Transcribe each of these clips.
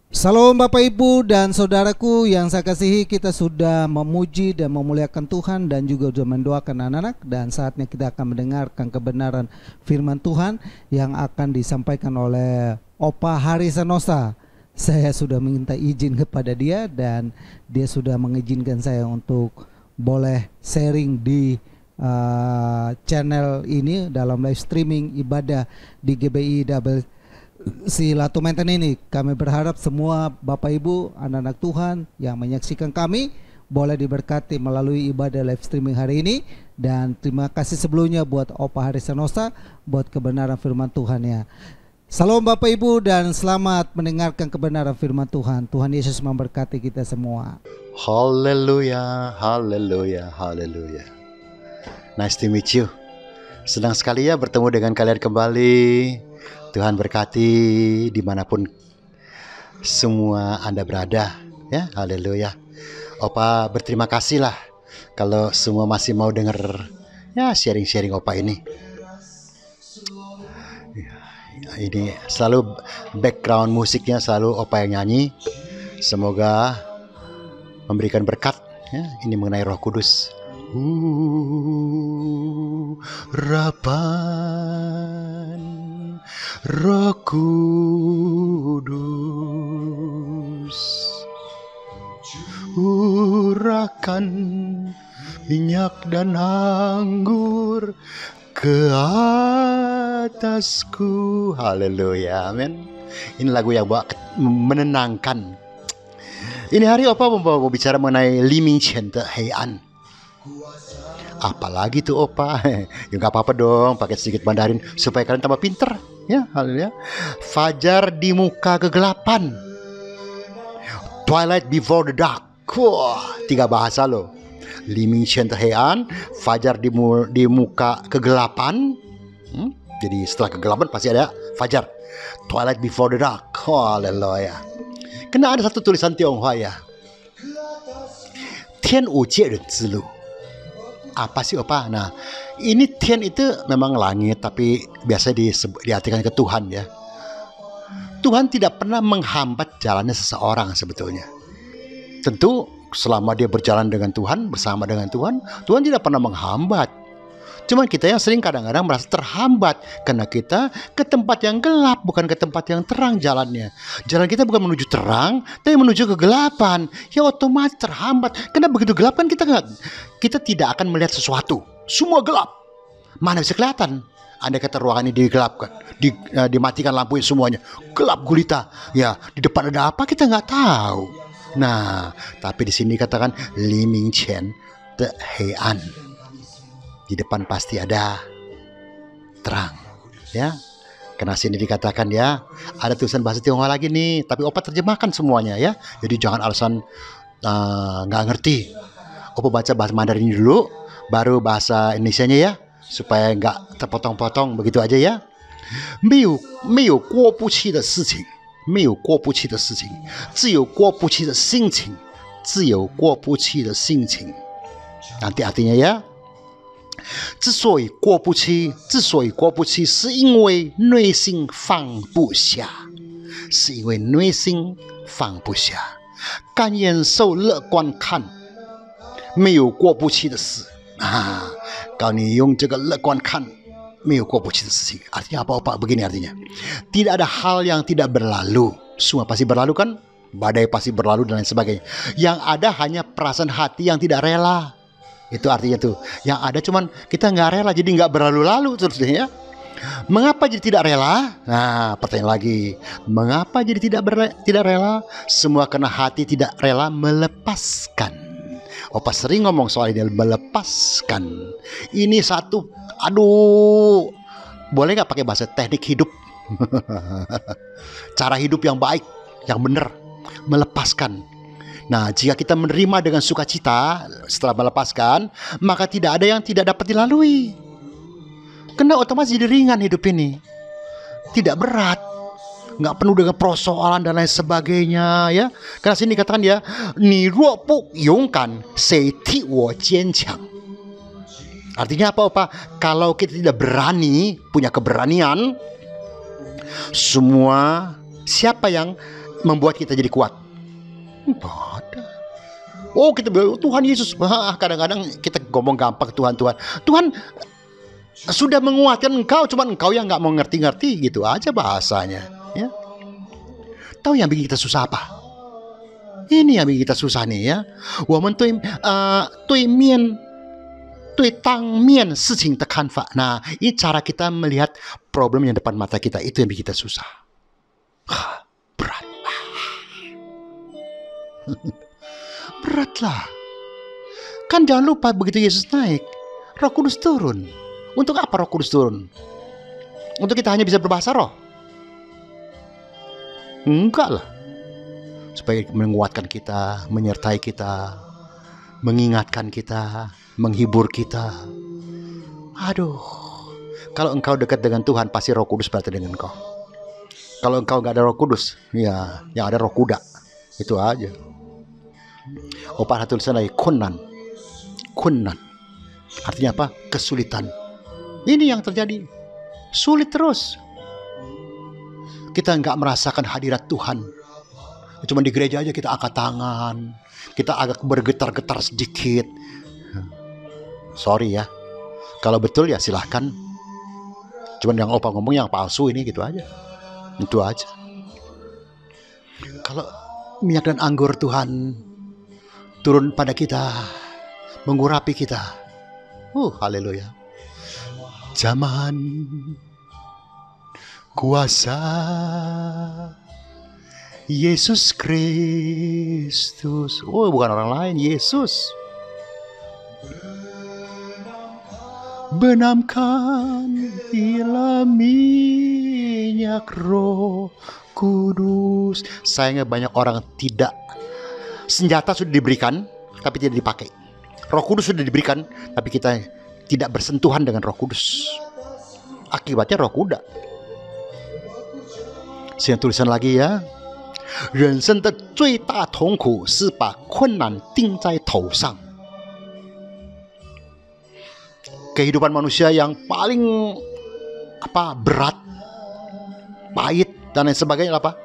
Salam Bapak Ibu dan saudaraku yang saya kasihi, kita sudah memuji dan memuliakan Tuhan dan juga sudah mendoakan anak-anak, dan saatnya kita akan mendengarkan kebenaran firman Tuhan yang akan disampaikan oleh Opa Hari Sanosa. Saya sudah meminta izin kepada dia dan dia sudah mengizinkan saya untuk boleh sharing di channel ini dalam live streaming ibadah di GBI si Latu Menten ini. Kami berharap semua Bapak Ibu, anak-anak Tuhan yang menyaksikan kami boleh diberkati melalui ibadah live streaming hari ini. Dan terima kasih sebelumnya buat Opa Hari Sanosa buat kebenaran firman Tuhan ya. Salam Bapak Ibu dan selamat mendengarkan kebenaran firman Tuhan. Tuhan Yesus memberkati kita semua. Haleluya, haleluya, haleluya. Nice to meet you. Senang sekali ya bertemu dengan kalian kembali. Tuhan berkati dimanapun semua Anda berada ya, haleluya. Opa berterima kasih lah kalau semua masih mau dengar ya sharing-sharing Opa ini. Ini selalu background musiknya selalu Opa yang nyanyi. Semoga memberikan berkat ya, ini mengenai Roh Kudus. Urapan Roh Kudus, urakan minyak dan anggur ke atasku. Haleluya, amin. Ini lagu yang menenangkan. Ini hari Opa mau bicara mengenai Liming Chen de Heian. Apalagi tuh Opa, ya nggak apa-apa dong, pakai sedikit Mandarin supaya kalian tambah pinter, ya, haleluya. Fajar di muka kegelapan, twilight before the dark. Wah, 3 bahasa loh. Liming Chen de Heian, fajar di muka kegelapan. Jadi setelah kegelapan pasti ada fajar. Twilight before the dark. Haleluya. Kena ada satu tulisan Tionghoa ya. Tian Wu Jie Ren Zilu. Apa sih Opa? Nah, ini Tian itu memang langit, tapi biasa diartikan ke Tuhan ya. Tuhan tidak pernah menghambat jalannya seseorang sebetulnya. Tentu selama dia berjalan dengan Tuhan, bersama dengan Tuhan, Tuhan tidak pernah menghambat. Cuman kita yang sering kadang-kadang merasa terhambat karena kita ke tempat yang gelap, bukan ke tempat yang terang jalannya. Jalan kita bukan menuju terang, tapi menuju kegelapan. Ya otomatis terhambat. Karena begitu gelap kan kita tidak akan melihat sesuatu. Semua gelap. Mana bisa kelihatan? Andai kata ruangan ini digelapkan, dimatikan lampunya semuanya, gelap gulita. Ya, di depan ada apa kita nggak tahu. Nah, tapi di sini katakan Liming Chen de Heian. Di depan pasti ada terang, ya. Karena sini dikatakan ya, ada tulisan bahasa Tionghoa lagi nih, tapi Opa terjemahkan semuanya ya. Jadi jangan alasan nggak ngerti. Opa baca bahasa Mandarin dulu, baru bahasa Indonesianya ya, supaya nggak terpotong-potong begitu aja ya. 没有过不去的事情，没有过不去的事情，只有过不去的心情，只有过不去的心情。Nanti artinya ya. 之所以过不去，是因为内心放不下，是因为内心放不下，甘愿受乐观看，没有过不去的事啊。kalau你用这个乐观看，没有过不去的事情， artinya apa-apa begini artinya. Tidak ada hal yang tidak berlalu, semua pasti berlalu kan? Badai pasti berlalu dan lain sebagainya. Yang ada hanya perasaan hati yang tidak rela. Itu artinya tuh, yang ada cuman kita nggak rela, jadi nggak berlalu-lalu terusnya ya. Mengapa jadi tidak rela? Nah, pertanyaan lagi, mengapa jadi tidak rela? Semua karena hati tidak rela melepaskan. Opa sering ngomong soal ini, melepaskan. Ini satu, aduh, boleh nggak pakai bahasa teknik hidup? Cara hidup yang baik, yang benar, melepaskan. Nah, jika kita menerima dengan sukacita setelah melepaskan, maka tidak ada yang tidak dapat dilalui. Karena otomatis jadi ringan hidup ini. Tidak berat. Nggak penuh dengan persoalan dan lain sebagainya ya. Karena sini katakan ya, ni ruo bu yongkan, sei ti wo jiancang. Artinya apa? Kalau kita tidak berani, punya keberanian, semua siapa yang membuat kita jadi kuat? Tidak ada. Oh, kita bilang Tuhan Yesus. Kadang-kadang kita ngomong gampang Tuhan. Tuhan sudah menguatkan engkau, cuman engkau yang nggak mau ngerti-ngerti, gitu aja bahasanya. Ya. Tahu yang bikin kita susah apa? Ini yang bikin kita susah nih ya. Women tui mian tui tang mian sicing de kan fa. Nah, ini cara kita melihat problem yang depan mata kita, itu yang bikin kita susah. Berat. Beratlah. Kan jangan lupa begitu Yesus naik, Roh Kudus turun. Untuk apa Roh Kudus turun? Untuk kita hanya bisa berbahasa roh? Enggak lah. Supaya menguatkan kita, menyertai kita, mengingatkan kita, menghibur kita. Aduh. Kalau engkau dekat dengan Tuhan, pasti Roh Kudus berada dengan engkau. Kalau engkau gak ada Roh Kudus, ya yang ada roh kuda. Itu aja. Opa tulisan lagi kunan. Artinya apa? Kesulitan. Ini yang terjadi. Sulit terus. Kita nggak merasakan hadirat Tuhan. Cuma di gereja aja kita angkat tangan, kita agak bergetar-getar sedikit. Sorry ya. Kalau betul ya silahkan. Cuman yang opa ngomong yang palsu ini gitu aja. Itu aja. Kalau minyak dan anggur Tuhan turun pada kita, mengurapi kita. Haleluya. Zaman kuasa Yesus Kristus. Bukan orang lain, Yesus. Benamkan bila minyak Roh Kudus. Sayangnya banyak orang tidak. Senjata sudah diberikan, tapi tidak dipakai. Roh Kudus sudah diberikan, tapi kita tidak bersentuhan dengan Roh Kudus. Akibatnya roh kuda. Saya tulisan lagi ya. 人生的最大痛苦是把困难钉在头上. Kehidupan manusia yang paling berat, pahit dan lain sebagainya apa?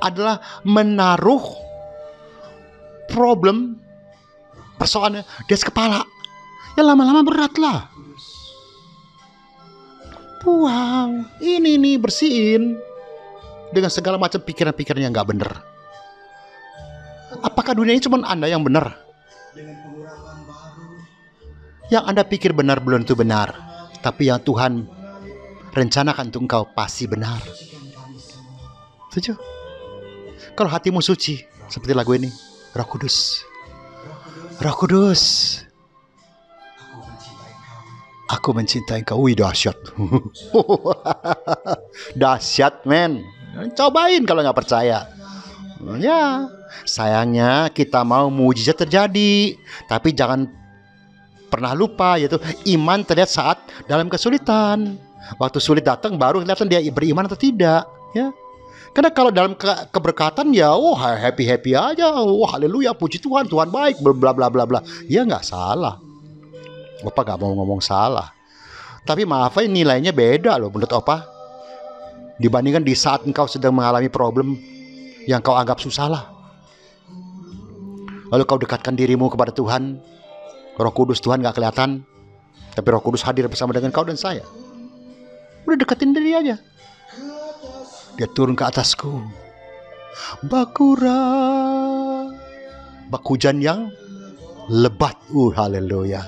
Adalah menaruh problem persoalannya di atas kepala. Ya lama-lama beratlah. Buang, ini nih bersihin dengan segala macam pikiran-pikiran yang nggak benar. Apakah dunia ini cuma Anda yang benar? Yang Anda pikir benar belum tentu benar, tapi yang Tuhan rencanakan untuk engkau pasti benar. Setuju? Kalau hatimu suci, seperti lagu ini, Roh Kudus, Roh Kudus, aku mencintai engkau. Wih, dahsyat. Dahsyat, men. Cobain kalau nggak percaya. Ya, sayangnya kita mau mujizat terjadi, tapi jangan pernah lupa, yaitu iman terlihat saat dalam kesulitan. Waktu sulit datang baru kelihatan dia beriman atau tidak, ya. Karena kalau dalam keberkatan ya, happy aja, haleluya, puji Tuhan, Tuhan baik, bla bla bla bla. Ya nggak salah. Opa nggak mau ngomong salah. Tapi maaf, nilainya beda loh menurut Opa. Dibandingkan di saat engkau sedang mengalami problem yang kau anggap susah lah. Lalu kau dekatkan dirimu kepada Tuhan. Roh Kudus Tuhan gak kelihatan, tapi Roh Kudus hadir bersama dengan kau dan saya. Udah deketin diri aja. Dia turun ke atasku. Bakura, bak hujan yang lebat. Haleluya.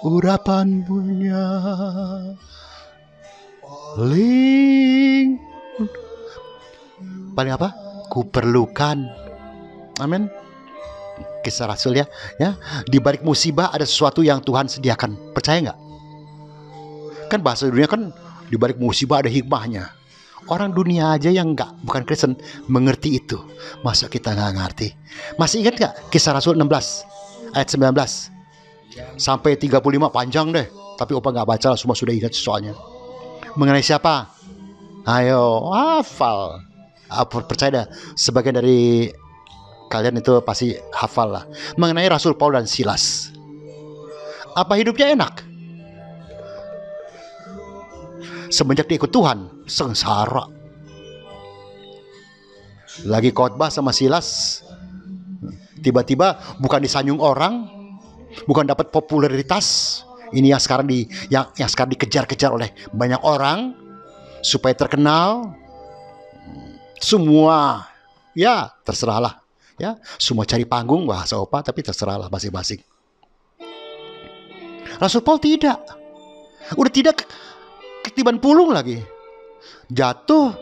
Urapan punya ling. Paling apa? Kuperlukan. Amin. Kisah Rasul ya. Di balik musibah ada sesuatu yang Tuhan sediakan. Percaya nggak? Kan bahasa dunia kan di balik musibah ada hikmahnya. Orang dunia aja yang bukan Kristen mengerti itu. Masa kita nggak ngerti? Masih ingat nggak Kisah Rasul 16 ayat 19 sampai 35, panjang deh. Tapi Opa nggak baca, semua sudah ingat soalnya. Mengenai siapa? Ayo hafal. Percaya dah, sebagian dari kalian itu pasti hafal lah. Mengenai Rasul Paul dan Silas. Apa hidupnya enak? Semenjak dia ikut Tuhan, sengsara. Lagi khotbah sama Silas, tiba-tiba bukan disanjung orang, bukan dapat popularitas. Ini yang sekarang yang sekarang dikejar-kejar oleh banyak orang supaya terkenal. Semua ya terserahlah ya, semua cari panggung bahasa Opa, tapi terserahlah masing-masing. Rasul Paul tidak, udah tidak ketiban pulung lagi, jatuh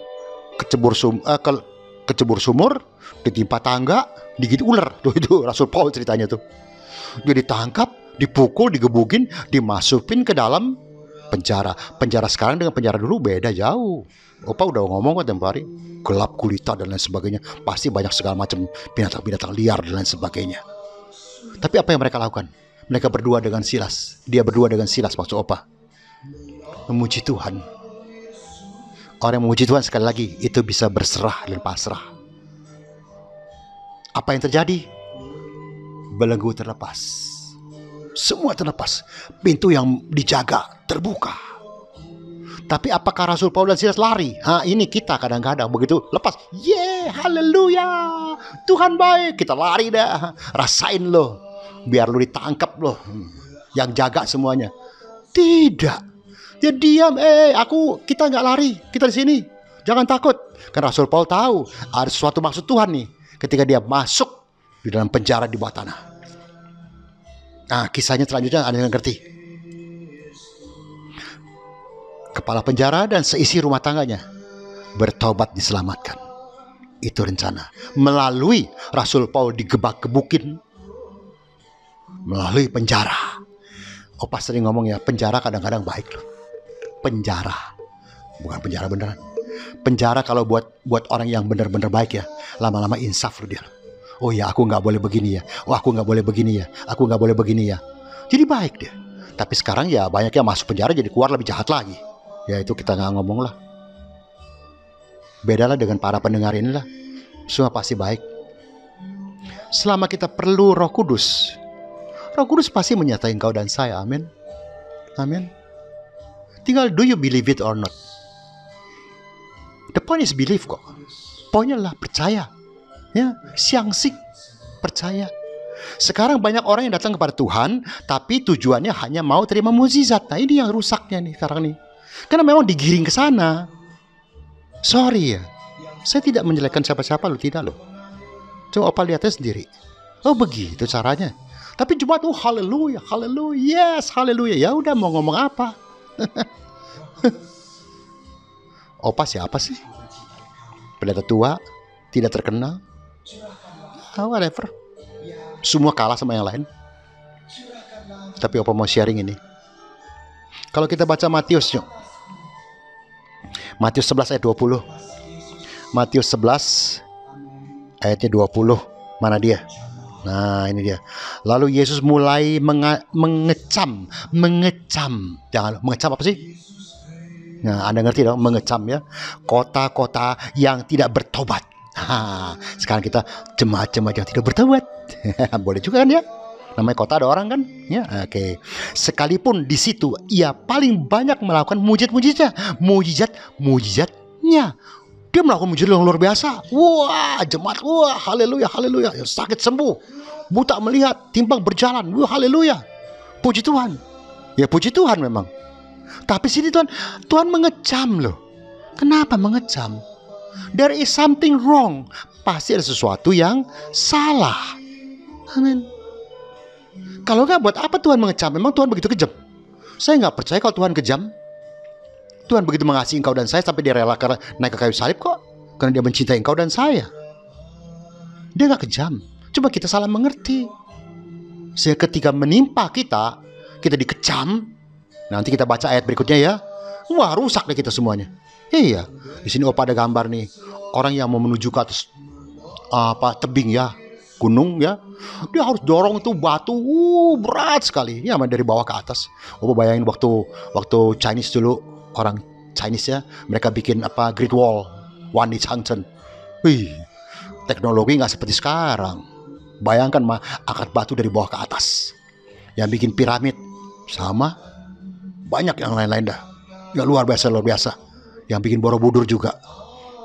kecebur sumur, ditimpa tangga, digigit ular. Tuh itu Rasul Paul ceritanya tuh. Dia ditangkap, dipukul, digebukin, dimasukin ke dalam penjara. Penjara sekarang dengan penjara dulu beda jauh. Opa udah ngomong kan tempo hari, gelap gulita dan lain sebagainya. Pasti banyak segala macam binatang-binatang liar dan lain sebagainya. Tapi apa yang mereka lakukan? Mereka berdua dengan Silas. Dia berdua dengan Silas, maksud Opa, memuji Tuhan. Orang yang memuji Tuhan, sekali lagi, itu bisa berserah dan pasrah. Apa yang terjadi? Belenggu terlepas. Semua terlepas. Pintu yang dijaga terbuka. Tapi apakah Rasul Paul dan Silas lari? Ini kita kadang-kadang begitu lepas. Haleluya, Tuhan baik. Kita lari dah. Rasain loh, biar lu ditangkap loh. Yang jaga semuanya. Tidak. Dia diam. Kita nggak lari. Kita di sini. Jangan takut. Kan Rasul Paul tahu ada sesuatu maksud Tuhan nih ketika dia masuk di dalam penjara di bawah tanah. Nah, kisahnya selanjutnya ada yang ngerti. Kepala penjara dan seisi rumah tangganya bertobat, diselamatkan. Itu rencana. Melalui Rasul Paul digebak-gebukin, melalui penjara. Opa sering ngomong ya, penjara kadang-kadang baik loh. Penjara, bukan penjara beneran. Penjara kalau buat orang yang bener-bener baik ya, lama-lama insaf loh dia. Oh ya, aku nggak boleh begini ya. Oh, aku nggak boleh begini ya. Aku nggak boleh begini ya. Jadi baik dia. Tapi sekarang ya banyak yang masuk penjara jadi keluar lebih jahat lagi. Ya itu kita nggak ngomong lah. Bedalah dengan para pendengar inilah. Semua pasti baik. Selama kita perlu Roh Kudus, Roh Kudus pasti menyertai engkau dan saya. Amin. Amin. Tinggal do you believe it or not. The point is believe kok. Poinnya lah percaya. Ya, siang-sik percaya. Sekarang banyak orang yang datang kepada Tuhan, tapi tujuannya hanya mau terima mukjizat. Nah ini yang rusaknya nih sekarang nih. Karena memang digiring ke sana. Sorry ya, saya tidak menjelekkan siapa-siapa loh, tidak loh. Coba Opa lihatnya sendiri. Oh begitu caranya. Tapi Jumat haleluya, haleluya, yes, haleluya. Ya udah mau ngomong apa? Opa siapa sih? Pendeta tua, tidak terkenal. Whatever. Semua kalah sama yang lain. Tapi Opa mau sharing ini. Kalau kita baca Matius yuk. Matius 11 ayat 20. Matius 11 ayatnya 20. Mana dia? Nah ini dia. Lalu Yesus mulai mengecam. Jangan mengecam apa sih? Nah Anda ngerti dong, mengecam ya. Kota-kota yang tidak bertobat. Sekarang kita jemaat-jemaat yang tidak bertobat. Boleh juga kan ya? Namanya kota ada orang kan? Ya, oke. Sekalipun di situ ia paling banyak melakukan mujizatnya. Dia melakukan mujizat yang luar biasa. Wah, jemaat, wah, haleluya, haleluya. Sakit sembuh, buta melihat, timpang berjalan. Wah, haleluya. Puji Tuhan. Ya puji Tuhan memang. Tapi sini Tuhan mengecam loh. Kenapa mengecam? There is something wrong. Pasti ada sesuatu yang salah. Amin. Kalau enggak, buat apa Tuhan mengecam? Memang Tuhan begitu kejam? Saya nggak percaya kalau Tuhan kejam. Tuhan begitu mengasihi engkau dan saya sampai dia rela naik ke kayu salib kok. Karena dia mencintai engkau dan saya. Dia nggak kejam. Cuma kita salah mengerti. Sehingga ketika menimpa kita dikecam. Nanti kita baca ayat berikutnya ya. Wah, rusak deh kita semuanya. Iya. Di sini Opa ada gambar nih. Orang yang mau menuju ke atas tebing ya. Gunung ya, dia harus dorong itu batu, berat sekali ya, dari bawah ke atas. Oh bayangin waktu Chinese dulu, orang Chinese ya, mereka bikin Great Wall, Wanli-Changchun. Teknologi nggak seperti sekarang. Bayangkan angkat batu dari bawah ke atas. Yang bikin piramid sama, banyak yang lain-lain dah. Ya luar biasa. Yang bikin Borobudur juga.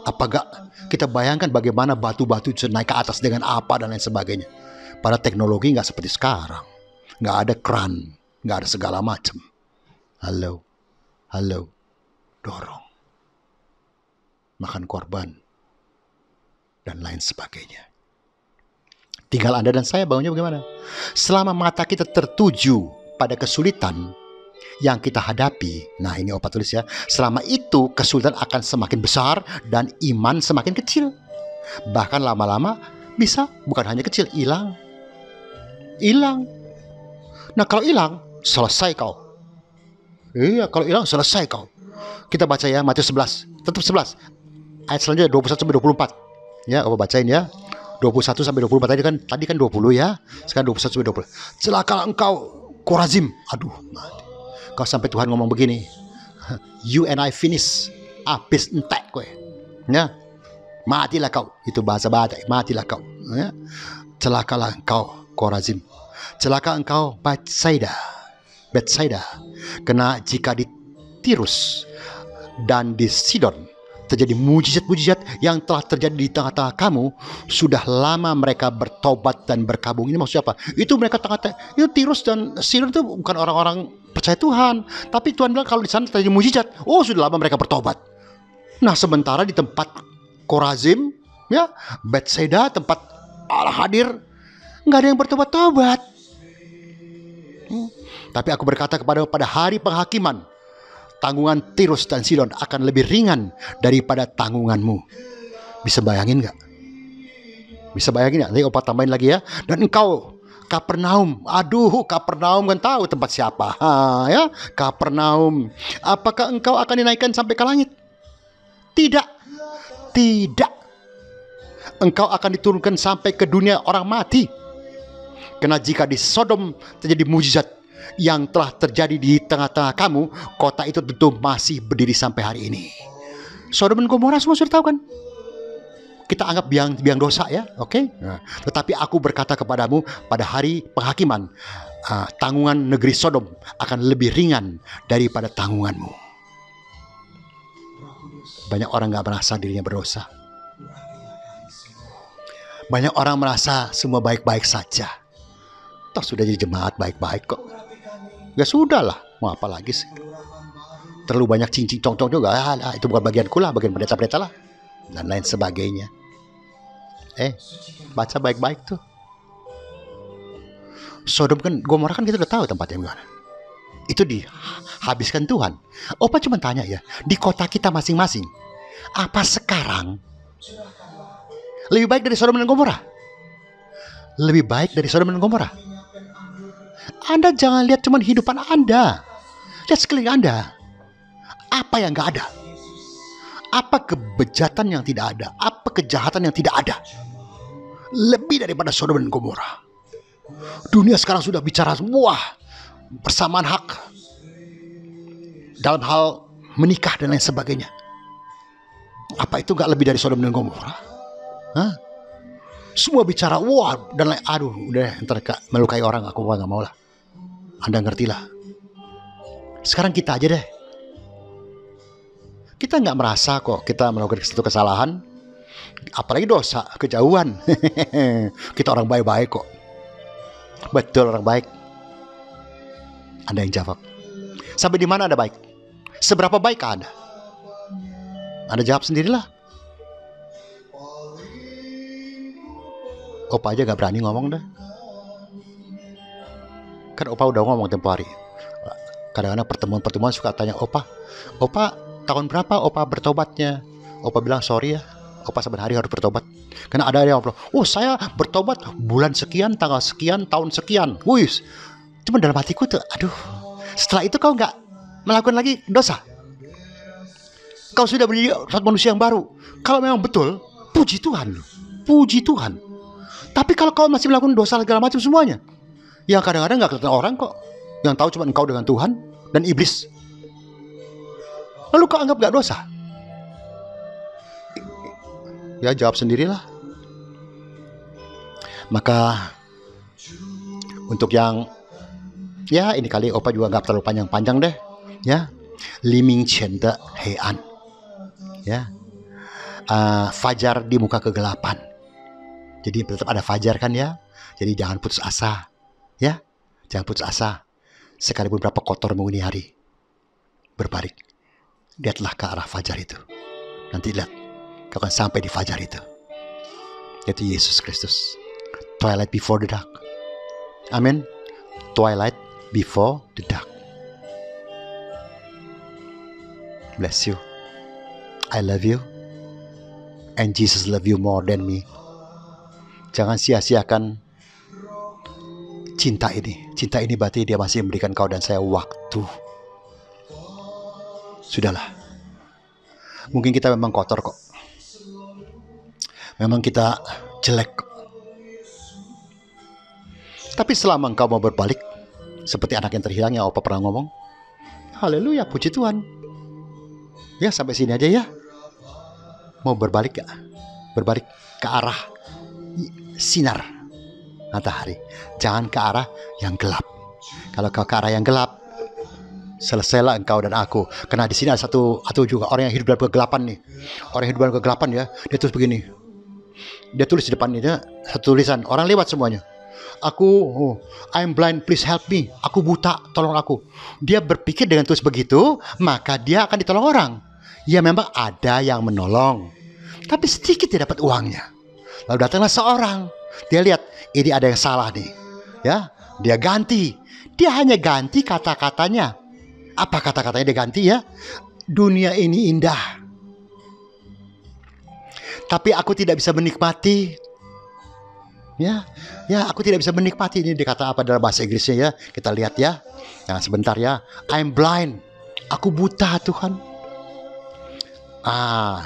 Apa gak kita bayangkan bagaimana batu-batu itu naik ke atas dengan apa dan lain sebagainya. Pada teknologi nggak seperti sekarang. Nggak ada kran, nggak ada segala macam. Halo, dorong, makan korban, dan lain sebagainya. Tinggal Anda dan saya baunya bagaimana? Selama mata kita tertuju pada kesulitan yang kita hadapi, nah ini Opa tulis ya, selama itu kesulitan akan semakin besar dan iman semakin kecil. Bahkan lama-lama bisa bukan hanya kecil, hilang. Nah kalau hilang, selesai kau. Iya, kalau hilang selesai kau. Kita baca ya Matius 11, tetap 11. Ayat selanjutnya 21 sampai 24. Ya, Opa bacain ya. 21 sampai 24 tadi kan 20 ya. Sekarang 21 sampai 20. Celakalah engkau Korazim. Aduh, mati. Kau sampai Tuhan ngomong begini. You and I finish. Habis entek kowe. Ya. Matilah kau. Itu bahasa Batak. Matilah kau. Ya. Celakalah engkau Korazim. Celaka engkau Betsaida. Karena jika di Tirus dan di Sidon terjadi mujizat-mujizat yang telah terjadi di tengah-tengah kamu, sudah lama mereka bertobat dan berkabung. Ini maksudnya apa? Itu mereka tengah-tengah, itu Tirus dan Sidon itu bukan orang-orang percaya Tuhan, tapi Tuhan bilang kalau di sana terjadi mujizat, oh sudah lama mereka bertobat. Nah sementara di tempat Korazim, ya Betsaida, tempat Allah hadir, nggak ada yang bertobat-tobat. Tapi aku berkata pada hari penghakiman, tanggungan Tirus dan Sidon akan lebih ringan daripada tanggunganmu. Bisa bayangin nggak? Bisa bayangin nggak? Nanti Opa tambahin lagi ya. Dan engkau Kapernaum, aduh Kapernaum kan tahu tempat siapa, ya Kapernaum. Apakah engkau akan dinaikkan sampai ke langit? Tidak. Engkau akan diturunkan sampai ke dunia orang mati. Karena jika di Sodom terjadi mujizat yang telah terjadi di tengah-tengah kamu, kota itu tentu masih berdiri sampai hari ini. Sodom dan Gomora semua sudah tahu kan? Kita anggap biang dosa ya, oke? Nah, tetapi aku berkata kepadamu pada hari penghakiman, tanggungan negeri Sodom akan lebih ringan daripada tanggunganmu. Banyak orang gak merasa dirinya berdosa. Banyak orang merasa semua baik-baik saja. Toh sudah jadi jemaat baik-baik kok. Ya sudah lah, mau apa lagi sih? Terlalu banyak cincin cong-cong juga, itu bukan bagianku lah, bagian pendeta-pendeta lah, dan lain sebagainya. Baca baik-baik tuh. Sodom kan, Gomora kan kita udah tahu tempatnya gimana. Itu dihabiskan Tuhan. Opa cuma tanya ya, di kota kita masing-masing, apa sekarang lebih baik dari Sodom dan Gomora? Lebih baik dari Sodom dan Gomora? Anda jangan lihat cuma kehidupan Anda. Lihat sekeliling Anda. Apa yang gak ada? Apa kebejatan yang tidak ada? Apa kejahatan yang tidak ada? Lebih daripada Sodom dan Gomora. Dunia sekarang sudah bicara wah, persamaan hak dalam hal menikah dan lain sebagainya. Apa itu gak lebih dari Sodom dan Gomora? Semua bicara wah dan lain, aduh udah ntar melukai orang, aku gak mau lah. Anda ngerti lah. Sekarang kita aja deh. Kita gak merasa kok kita melakukan satu kesalahan, apalagi dosa, kejauhan. Kita orang baik-baik kok. Betul orang baik. Anda yang jawab. Sampai di mana Anda baik? Seberapa baik Anda? Anda jawab sendirilah. Opa aja gak berani ngomong dah. Kan Opa udah ngomong tempo hari. Kadang-kadang pertemuan suka tanya Opa tahun berapa Opa bertobatnya? Opa bilang sorry ya, Opa saban hari harus bertobat. Karena ada yang bilang, oh saya bertobat bulan sekian, tanggal sekian, tahun sekian. Wih, cuma dalam hatiku tuh, aduh. Setelah itu kau gak melakukan lagi dosa. Kau sudah menjadi manusia yang baru. Kalau memang betul, puji Tuhan. Puji Tuhan. Tapi kalau kau masih melakukan dosa segala macam semuanya, yang kadang-kadang gak kelihatan orang kok, yang tahu cuma engkau dengan Tuhan dan iblis. Lalu kau anggap gak dosa? Ya jawab sendirilah. Maka untuk yang ya ini kali Opa juga gak terlalu panjang-panjang deh. Ya, Liming Chen de Heian. Ya, fajar di muka kegelapan. Jadi tetap ada fajar kan ya. Jadi jangan putus asa, ya. Jangan putus asa. Sekalipun berapa kotor menghuni hari, berbalik. Lihatlah ke arah fajar itu. Nanti lihat, kau akan sampai di fajar itu. Yaitu Yesus Kristus. Twilight before the dark. Amin. Twilight before the dark. Bless you. I love you. And Jesus love you more than me. Jangan sia-siakan cinta ini. Cinta ini berarti dia masih memberikan kau dan saya waktu. Sudahlah. Mungkin kita memang kotor kok. Memang kita jelek kok. Tapi selama engkau mau berbalik, seperti anak yang terhilang yang Opa pernah ngomong, haleluya, puji Tuhan. Ya, sampai sini aja ya. Mau berbalik gak? Berbalik ke arah sinar matahari. Jangan ke arah yang gelap. Kalau kau ke arah yang gelap, selesailah engkau dan aku. Karena di sini ada satu juga orang yang hidup dalam kegelapan nih. Orang yang hidup dalam kegelapan ya, dia tulis begini. Dia tulis di depan ini satu tulisan. Orang lewat semuanya. I'm blind, please help me. Aku buta, tolong aku. Dia berpikir dengan tulis begitu, maka dia akan ditolong orang. Ya memang ada yang menolong, tapi sedikit dia dapat uangnya. Lalu datanglah seorang. Dia lihat, ini ada yang salah nih. Ya, dia ganti. Dia hanya ganti kata-katanya. Apa kata-katanya dia ganti ya? Dunia ini indah, tapi aku tidak bisa menikmati. Ya, aku tidak bisa menikmati. Ini dikata apa dalam bahasa Inggrisnya ya? Kita lihat ya. Nah, sebentar ya. I'm blind. Aku buta, Tuhan.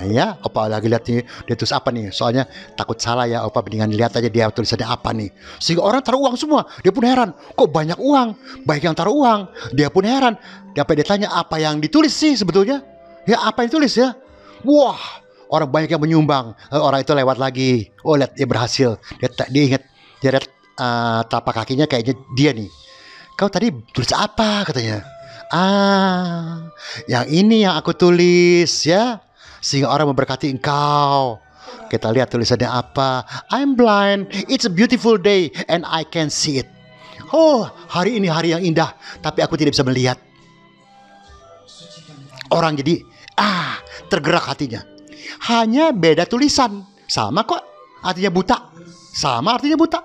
Ya, Opa lagi lihat nih. Dia tulis apa nih? Soalnya takut salah ya. Opa mendingan lihat aja dia tulisannya apa nih. Sehingga orang taruh uang semua. Dia pun heran. Kok banyak uang? Baik yang taruh uang. Dia pun heran. Dia tanya apa yang ditulis sih sebetulnya? Ya, apa yang ditulis ya? Wah. Orang banyak yang menyumbang. Orang itu lewat lagi. Oh, lihat dia berhasil. Dia ingat. Dia lihat tapak kakinya kayaknya dia nih. Kau tadi tulis apa katanya? Yang ini yang aku tulis ya. Sehingga orang memberkati engkau. Kita lihat tulisannya apa. I'm blind. It's a beautiful day and I can see it. Oh, hari ini hari yang indah, tapi aku tidak bisa melihat. Orang jadi tergerak hatinya. Hanya beda tulisan. Sama kok. Artinya buta. Sama artinya buta.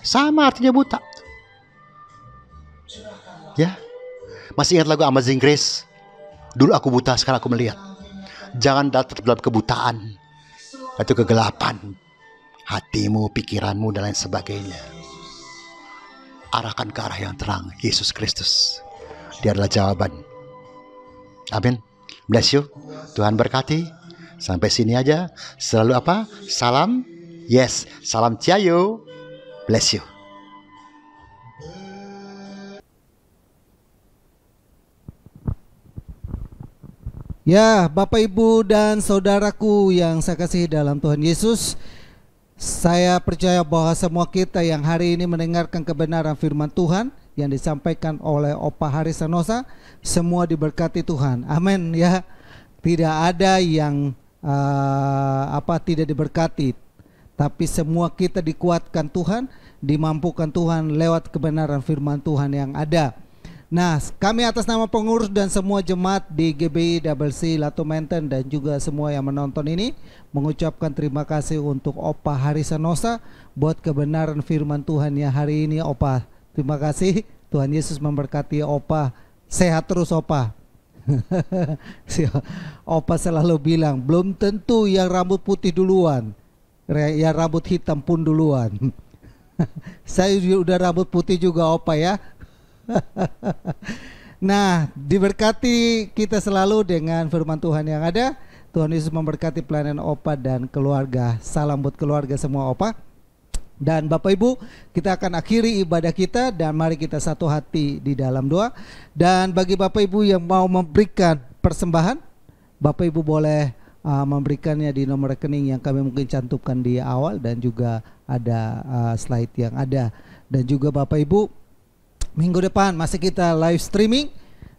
Sama artinya buta. Ya. Masih ingat lagu Amazing Grace? Dulu aku buta, sekarang aku melihat. Jangan datang dalam kebutaan atau kegelapan hatimu, pikiranmu dan lain sebagainya. Arahkan ke arah yang terang, Yesus Kristus. Dia adalah jawaban. Amin. Bless you. Tuhan berkati. Sampai sini aja. Selalu apa? Salam. Yes. Salam Ciayo. Bless you. Ya, Bapak Ibu dan saudaraku yang saya kasihi dalam Tuhan Yesus, saya percaya bahwa semua kita yang hari ini mendengarkan kebenaran firman Tuhan yang disampaikan oleh Opa Haris Sanosa, semua diberkati Tuhan. Amin ya. Tidak ada yang tidak diberkati, tapi semua kita dikuatkan Tuhan, dimampukan Tuhan lewat kebenaran firman Tuhan yang ada. Nah, kami atas nama pengurus dan semua jemaat di GBI WC Latu Menten dan juga semua yang menonton ini mengucapkan terima kasih untuk Opa Haris Sanosa buat kebenaran firman Tuhan yang hari ini. Opa, terima kasih. Tuhan Yesus memberkati Opa. Sehat terus Opa. Opa selalu bilang belum tentu yang rambut putih duluan, yang rambut hitam pun duluan. Saya udah rambut putih juga Opa ya. Nah, diberkati kita selalu dengan firman Tuhan yang ada. Tuhan Yesus memberkati pelayanan Opa dan keluarga. Salam buat keluarga semua Opa. Dan Bapak Ibu, kita akan akhiri ibadah kita dan mari kita satu hati di dalam doa. Dan bagi Bapak Ibu yang mau memberikan persembahan, Bapak Ibu boleh memberikannya di nomor rekening yang kami mungkin cantumkan di awal dan juga ada slide yang ada. Dan juga Bapak Ibu, minggu depan masih kita live streaming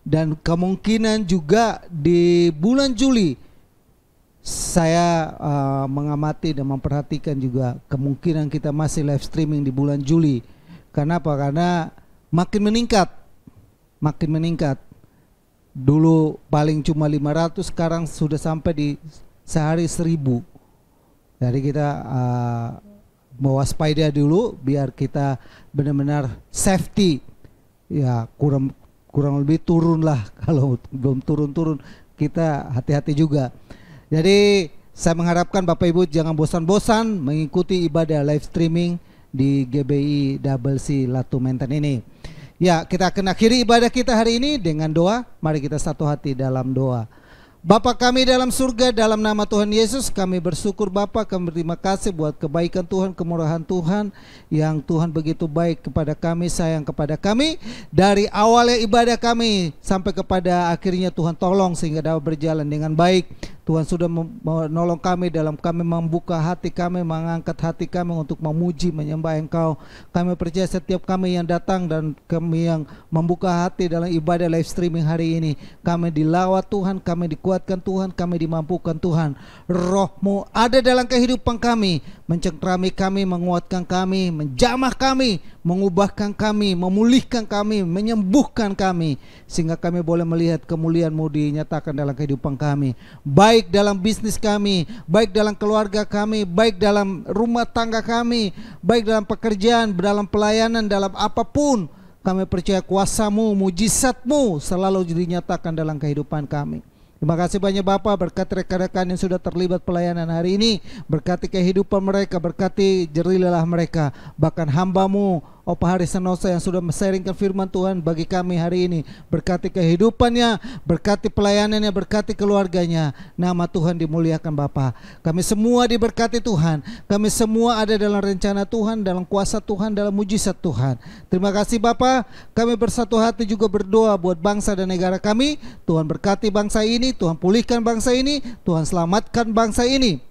dan kemungkinan juga di bulan Juli saya mengamati dan memperhatikan juga kemungkinan kita masih live streaming di bulan Juli. Kenapa? Karena makin meningkat. Dulu paling cuma 500, sekarang sudah sampai di sehari 1000. Jadi kita mewaspadai dulu biar kita benar-benar safety. Ya kurang lebih turun lah. Kalau belum turun kita hati-hati juga. Jadi saya mengharapkan Bapak Ibu jangan bosan-bosan mengikuti ibadah live streaming di GBI Double C Latu Menten ini. Ya, kita akan akhiri ibadah kita hari ini dengan doa. Mari kita satu hati dalam doa. Bapa kami dalam surga, dalam nama Tuhan Yesus kami bersyukur Bapa, kami berterima kasih buat kebaikan Tuhan, kemurahan Tuhan yang Tuhan begitu baik kepada kami, sayang kepada kami. Dari awalnya ibadah kami sampai kepada akhirnya Tuhan tolong sehingga dapat berjalan dengan baik. Tuhan sudah menolong kami dalam kami membuka hati kami, mengangkat hati kami untuk memuji, menyembah Engkau. Kami percaya setiap kami yang datang dan kami yang membuka hati dalam ibadah live streaming hari ini, kami dilawat Tuhan, kami dikuatkan Tuhan, kami dimampukan Tuhan. Roh-Mu ada dalam kehidupan kami, mencengkrami kami, menguatkan kami, menjamah kami, mengubahkan kami, memulihkan kami, menyembuhkan kami, sehingga kami boleh melihat kemuliaan-Mu dinyatakan dalam kehidupan kami, baik dalam bisnis kami, baik dalam keluarga kami, baik dalam rumah tangga kami, baik dalam pekerjaan, dalam pelayanan, dalam apapun. Kami percaya kuasa-Mu, mujizat-Mu selalu dinyatakan dalam kehidupan kami. Terima kasih banyak Bapak, berkati rekan-rekan yang sudah terlibat pelayanan hari ini, berkati kehidupan mereka, berkati jerilah mereka, bahkan hamba-Mu Opa Hari Senosa yang sudah men-sharingkan firman Tuhan bagi kami hari ini, berkati kehidupannya, berkati pelayanannya, berkati keluarganya. Nama Tuhan dimuliakan Bapa. Kami semua diberkati Tuhan, kami semua ada dalam rencana Tuhan, dalam kuasa Tuhan, dalam mujizat Tuhan. Terima kasih Bapa. Kami bersatu hati juga berdoa buat bangsa dan negara kami. Tuhan berkati bangsa ini, Tuhan pulihkan bangsa ini, Tuhan selamatkan bangsa ini.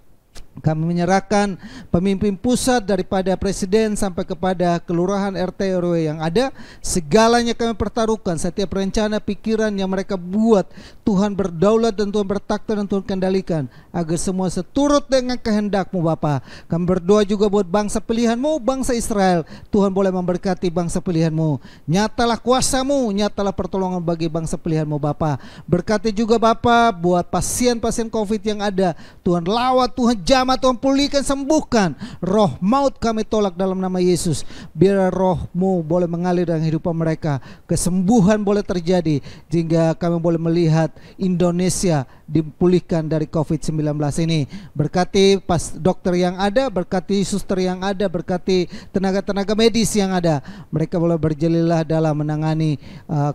Kami menyerahkan pemimpin pusat daripada presiden sampai kepada kelurahan RT RW yang ada, segalanya kami pertaruhkan. Setiap rencana pikiran yang mereka buat, Tuhan berdaulat dan Tuhan bertakhta dan Tuhan kendalikan agar semua seturut dengan kehendak-Mu Bapa. Kami berdoa juga buat bangsa pilihan-Mu, bangsa Israel. Tuhan boleh memberkati bangsa pilihan-Mu. Nyatalah kuasa-Mu, nyatalah pertolongan bagi bangsa pilihan-Mu Bapa. Berkati juga Bapa buat pasien-pasien COVID yang ada. Tuhan lawat, Tuhan jamah, Tuhan pulihkan, sembuhkan. Roh maut kami tolak dalam nama Yesus. Biar roh-Mu boleh mengalir dalam kehidupan mereka, kesembuhan boleh terjadi, sehingga kami boleh melihat Indonesia dipulihkan dari COVID-19 ini. Berkati pas dokter yang ada, berkati suster yang ada, berkati tenaga-tenaga medis yang ada. Mereka boleh berjelilah dalam menangani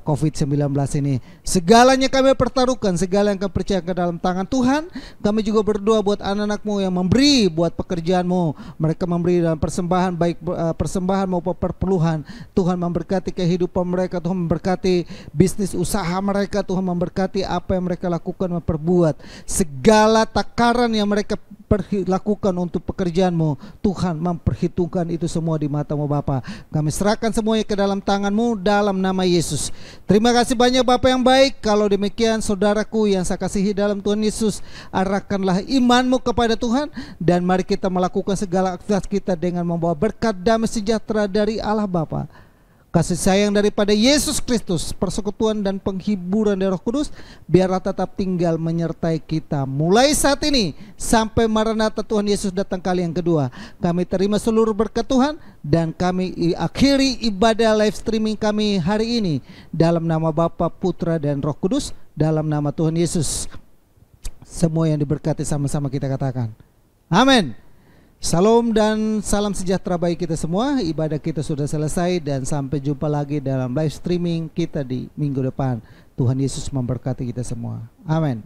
COVID-19 ini. Segalanya kami pertaruhkan, segala yang kami percayakan dalam tangan Tuhan. Kami juga berdoa buat anak-anak-Mu yang memberi buat pekerjaan-Mu. Mereka memberi dalam persembahan, baik persembahan maupun perpuluhan. Tuhan memberkati kehidupan mereka, Tuhan memberkati bisnis usaha mereka, Tuhan memberkati apa yang mereka lakukan, memperbuat segala takaran yang mereka lakukan untuk pekerjaan-Mu. Tuhan memperhitungkan itu semua di mata-Mu Bapa. Kami serahkan semuanya ke dalam tangan-Mu dalam nama Yesus. Terima kasih banyak Bapa yang baik. Kalau demikian saudaraku yang saya kasihi dalam Tuhan Yesus, arahkanlah iman-Mu kepada Tuhan, dan mari kita melakukan segala aktivitas kita dengan membawa berkat damai sejahtera dari Allah Bapa, kasih sayang daripada Yesus Kristus, persekutuan dan penghiburan dari Roh Kudus biarlah tetap tinggal menyertai kita mulai saat ini sampai Maranatha Tuhan Yesus datang kali yang kedua. Kami terima seluruh berkat Tuhan dan kami akhiri ibadah live streaming kami hari ini dalam nama Bapa, Putra dan Roh Kudus, dalam nama Tuhan Yesus. Semua yang diberkati sama-sama kita katakan amin. Salam dan salam sejahtera bagi kita semua. Ibadah kita sudah selesai dan sampai jumpa lagi dalam live streaming kita di minggu depan. Tuhan Yesus memberkati kita semua. Amin.